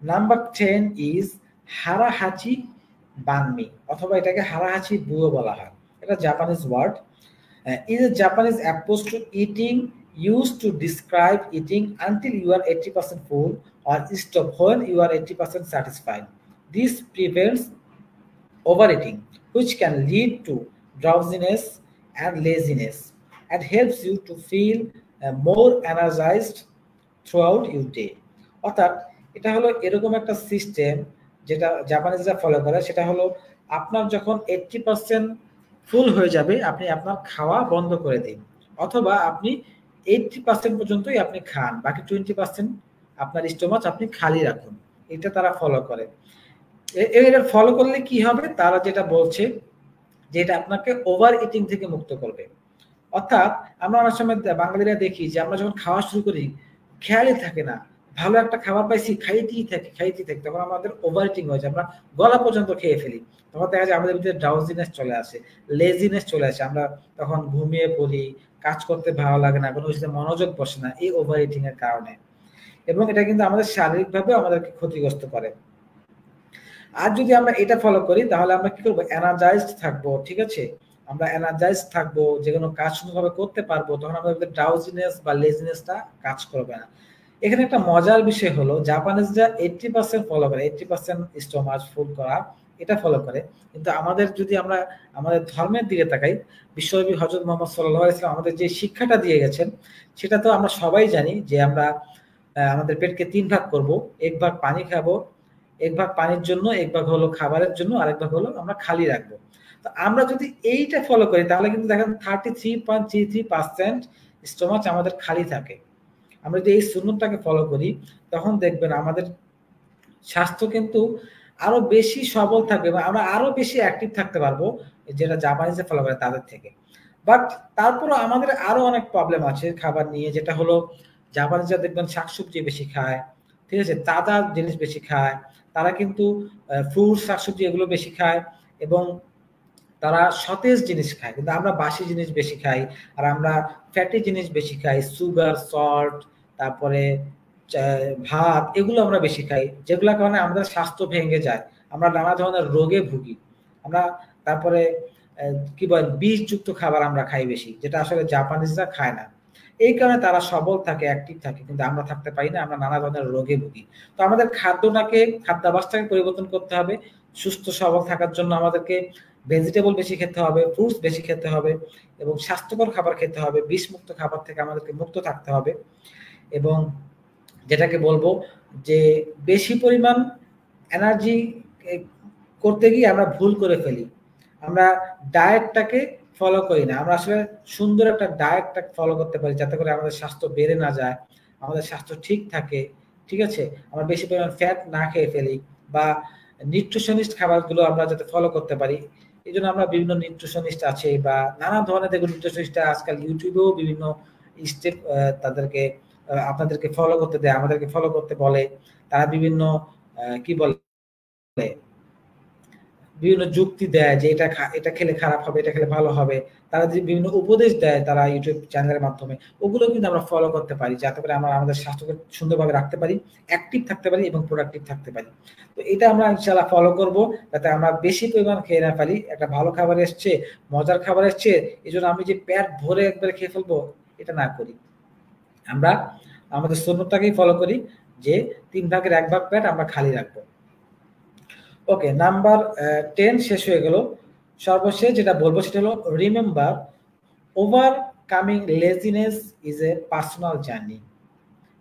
Number 10 is হারাহাচি বানমি, অথবা এটাকে হারাহাচি বুয়ো বলা হয়। এটা Japanese word. is a Japanese approach to eating used to describe eating until you are 80% full or stop when you are 80% satisfied. This prevents overeating, which can lead to drowsiness and laziness, and helps you to feel more energized throughout your day. অর্থাৎ এটা হলো এরকম একটা system যেটা জাপানিজরা follow করে, সেটা হলো আপনার যখন 80% ফুল হয়ে যাবে আপনি আপনার খাওয়া বন্ধ করে দিন, অথবা আপনি 80% পর্যন্তই আপনি খান, বাকি 20% আপনার স্টোমাচ আপনি খালি রাখুন। এটা তারা ফলো করে। এটা ফলো করলে কি হবে, তারা যেটা বলছে যে এটা আপনাকে ওভার ইটিং থেকে মুক্ত করবে। অর্থাৎ আমরা অনেক সময় বাঙালিরা দেখি যে আমরা যখন খাওয়া শুরু করি খেয়ালই থাকে না, ভালো একটা খাবার পাইছি খাইতেই থাকি, তখন আমাদের ওভার ইটিং হয়ে যায়, আমরা গলা পর্যন্ত খেয়ে ফেলি। তখন দেখা যায় আমাদের ভিতরে ড্রাউজিনেস চলে আসে, লেজিনেস চলে আসে, আমরা তখন ঘুমিয়ে পড়ি, কাজ করতে ভালো লাগে না, কোনো কিছুতে মনোযোগ বসে না, এই ওভার ইটিং এর কারণে। এবং এটা কিন্তু আমাদের শারীরিকভাবে আমাদেরকে ক্ষতিগ্রস্ত করে। আর যদি আমরা এটা ফলো করি তাহলে আমরা কি করবো, এনার্জাইজড থাকবো। ঠিক আছে, আমরা এনার্জাইজড থাকবো, যে কোনো কাজ সুন্দরভাবে করতে পারবো, তখন আমাদের ড্রাউজিনেস বা লেজিনেসটা কাজ করবে না। এখানে একটা মজার বিষয় হলো জাপানিজরা 80% ফলো করে, 80% স্টোমাচ ফুল করা, এটা ফলো করে। কিন্তু আমাদের যদি আমরা আমাদের ধর্মের দিকে তাকাই, বিশ্বনবী হযরত মুহাম্মদ সাল্লাল্লাহু আলাইহি ওয়াসাল্লাম আমাদের যে শিক্ষাটা দিয়ে গেছেন সেটা তো আমরা সবাই জানি, যে আমরা আমাদের পেটকে 3 ভাগ করব, 1 ভাগ পানি খাবো, 1 ভাগ পানির জন্য, 1 ভাগ হলো খাবারের জন্য, আরেক ভাগ হলো আমরা খালি রাখবো। তো আমরা যদি এইটা ফলো করি তাহলে কিন্তু দেখেন 33.33% স্টোমাচ আমাদের খালি থাকে। আমরা যদি এই সুন্নতটাকে ফলো করি তখন দেখবেন আমাদের স্বাস্থ্য কিন্তু আরো বেশি সবল থাকবে এবং আমরা আরো বেশি অ্যাক্টিভ থাকতে পারবো, যেটা জাপানিজে ফলো করে তাদের থেকে। বাট তারপরও আমাদের আরো অনেক প্রবলেম আছে খাবার নিয়ে, যেটা হলো জাপানিজরা দেখবেন শাকসবজি বেশি খায়, ঠিক আছে, তাজা জিনিস বেশি খায়, তারা কিন্তু ফ্রুট শাকসবজি এগুলো বেশি খায়, এবং তারা সতেজ জিনিস খায়, কিন্তু আমরা বাসি জিনিস বেশি খাই, আর আমরা ফ্যাটি জিনিস বেশি খাই, সুগার, সল্ট, তারপরে ভাত, এগুলো আমরা বেশি খাই, যেগুলোর কারণে আমাদের স্বাস্থ্য ভেঙে যায়, আমরা নানা ধরনের রোগে ভুগি। আমরা তারপরে কি বল বিষযুক্ত খাবার আমরা খাই বেশি, যেটা আসলে জাপানিজরা খায় না। এই কারণে তারা সবল থাকে, অ্যাক্টিভ থাকে, কিন্তু আমরা থাকতে পারি না, আমরা নানা ধরনের রোগে ভুগি। তো আমাদের খাদ্যাভ্যাসটাকে পরিবর্তন করতে হবে। সুস্থ সবল থাকার জন্য আমাদেরকে ভেজিটেবল বেশি খেতে হবে, ফ্রুটস বেশি খেতে হবে, এবং স্বাস্থ্যকর খাবার খেতে হবে, বিষমুক্ত খাবার থেকে আমাদেরকে মুক্ত থাকতে হবে। এবং যেটাকে বলবো যে বেশি পরিমাণ এনার্জি করতে গিয়ে আমরা ভুল করে ফেলি, আমরা ডায়েটটাকে ফলো করি না। আমরা আসলে সুন্দর একটা ডায়েটটা ফলো করতে পারি যাতে করে আমাদের স্বাস্থ্য বেড়ে না যায়, আমাদের স্বাস্থ্য ঠিক থাকে। ঠিক আছে, আমরা বেশি পরিমাণ ফ্যাট না খেয়ে ফেলি, বা নিউট্রিশনিস্ট খাবারগুলো আমরা যাতে ফলো করতে পারি। এই জন্য আমরা বিভিন্ন নিউট্রিশনিস্ট আছে বা নানা ধরনের দেখুন নিউট্রিশনিস্ট আজকাল ইউটিউবেও বিভিন্ন স্টেপ তাদেরকে আপনাদেরকে ফলো করতে দেয়, আমাদেরকে ফলো করতে বলে। তারা বিভিন্ন কি বলে বিভিন্ন যুক্তি দেয় যে এটা খেলে খারাপ হবে, এটা খেলে ভালো হবে। তারা যে বিভিন্ন উপদেশ দেয় তারা ইউটিউব চ্যানেলের মাধ্যমে, ওগুলো কিন্তু আমরা ফলো করতে পারি যাতে করে আমরা আমাদের স্বাস্থ্যকে সুন্দরভাবে রাখতে পারি, অ্যাক্টিভ থাকতে পারি এবং প্রোডাক্টিভ থাকতে পারি। তো এটা আমরা ইনশাআল্লাহ ফলো করব, যাতে আমরা বেশি পরিমাণ খেয়ে না পারি। একটা ভালো খাবার এসছে, মজার খাবার এসছে, এই জন্য আমি যে পেট ভরে একবারে খেয়ে ফেলবো এটা না করি। আমরা আমাদের সুন্নতটাকেই ফলো করি যে 3 ভাগের 1 ভাগ পেট আমরা খালি রাখবো। ওকে, নাম্বার 10 শেষ হয়ে গেল। সর্বশেষ যেটা বলবো সেটা হলো remember, overcoming laziness is a personal journey.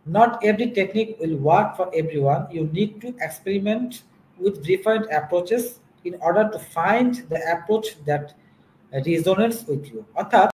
Not every technique will work for everyone. You need to experiment with different approaches in order to find the approach that resonates with you. অর্থাৎ